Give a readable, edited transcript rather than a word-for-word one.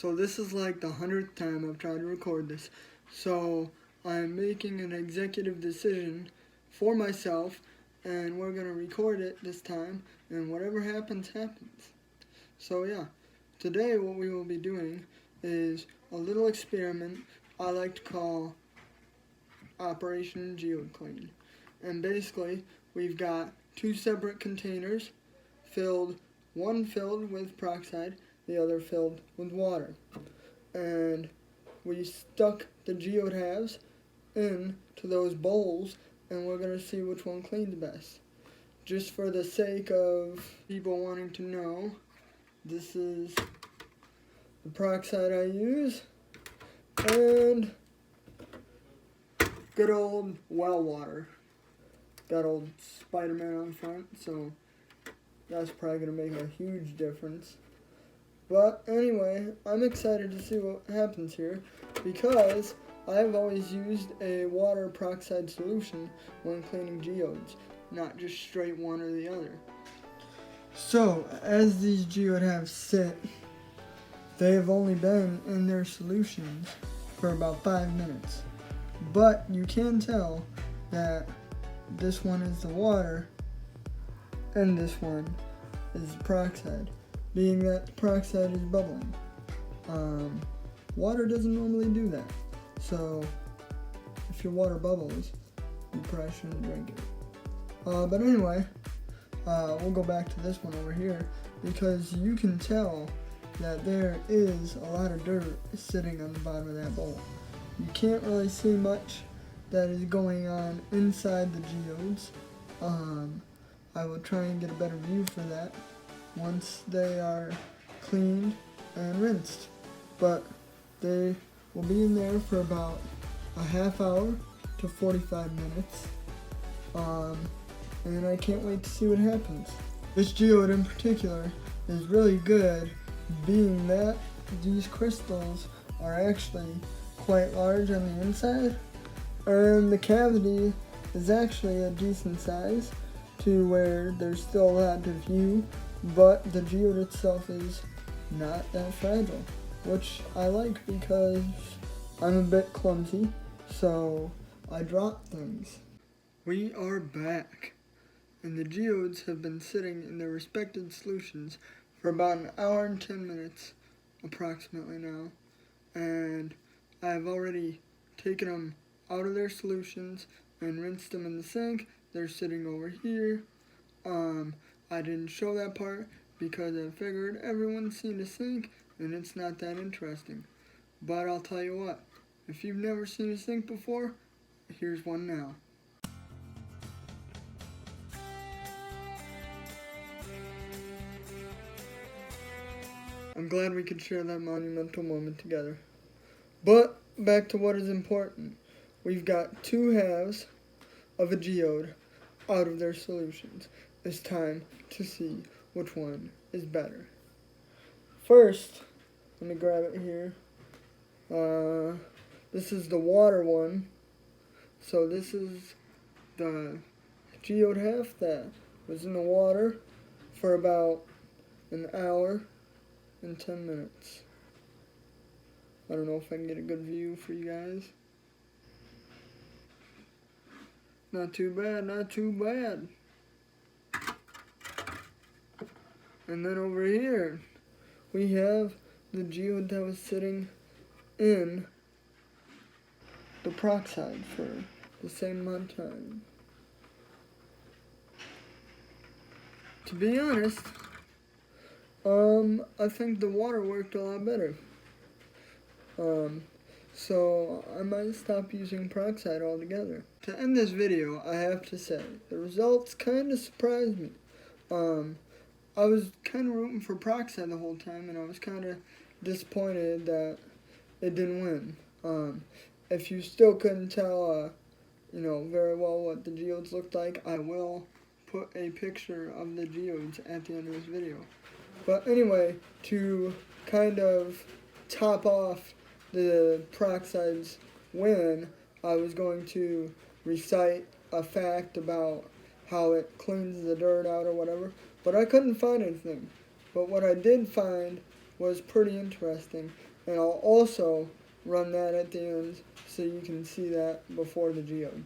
So this is like the 100th time I've tried to record this. So I'm making an executive decision for myself, and we're going to record it this time, and whatever happens, happens. So yeah, today what we will be doing is a little experiment I like to call Operation Geode Clean. And basically, we've got two separate containers one filled with peroxide, the other filled with water. And we stuck the geode halves into those bowls, and we're going to see which one cleans best. Just for the sake of people wanting to know, this is the peroxide I use, and good old well water. Got old Spider-Man on front, so that's probably going to make a huge difference. But anyway, I'm excited to see what happens here, because I've always used a water peroxide solution when cleaning geodes, not just straight one or the other. So, as these geode halves sit, they have only been in their solutions for about 5 minutes. But you can tell that this one is the water and this one is peroxide, being that the peroxide is bubbling. Water doesn't normally do that, so if your water bubbles, you probably shouldn't drink it. But anyway, we'll go back to this one over here, because you can tell that there is a lot of dirt sitting on the bottom of that bowl. You can't really see much that is going on inside the geodes. I will try and get a better view for that once they are cleaned and rinsed. But they will be in there for about a half hour to 45 minutes. And I can't wait to see what happens. This geode in particular is really good, being that these crystals are actually quite large on the inside, and the cavity is actually a decent size to where there's still a lot to view, but the geode itself is not that fragile, which I like because I'm a bit clumsy, so I drop things. We are back, and the geodes have been sitting in their respective solutions for about an hour and 10 minutes approximately now, and I've already taken them out of their solutions and rinsed them in the sink. They're sitting over here. I didn't show that part because I figured everyone's seen a sink and it's not that interesting. But I'll tell you what, if you've never seen a sink before, here's one now. I'm glad we could share that monumental moment together. But back to what is important. We've got two halves of a geode out of their solutions. It's time to see which one is better. First, let me grab it here. This is the water one. So this is the geode half that was in the water for about an hour and 10 minutes. I don't know if I can get a good view for you guys. Not too bad, not too bad. And then over here, we have the geode that was sitting in the peroxide for the same amount of time. To be honest, I think the water worked a lot better. So I might stop using peroxide altogether. To end this video, I have to say, the results kind of surprised me. I was kind of rooting for peroxide the whole time, and I was kind of disappointed that it didn't win. If you still couldn't tell, very well what the geodes looked like, I will put a picture of the geodes at the end of this video. But anyway, to kind of top off the peroxide's win, I was going to recite a fact about how it cleans the dirt out or whatever, but I couldn't find anything. But what I did find was pretty interesting. And I'll also run that at the end so you can see that before the geode.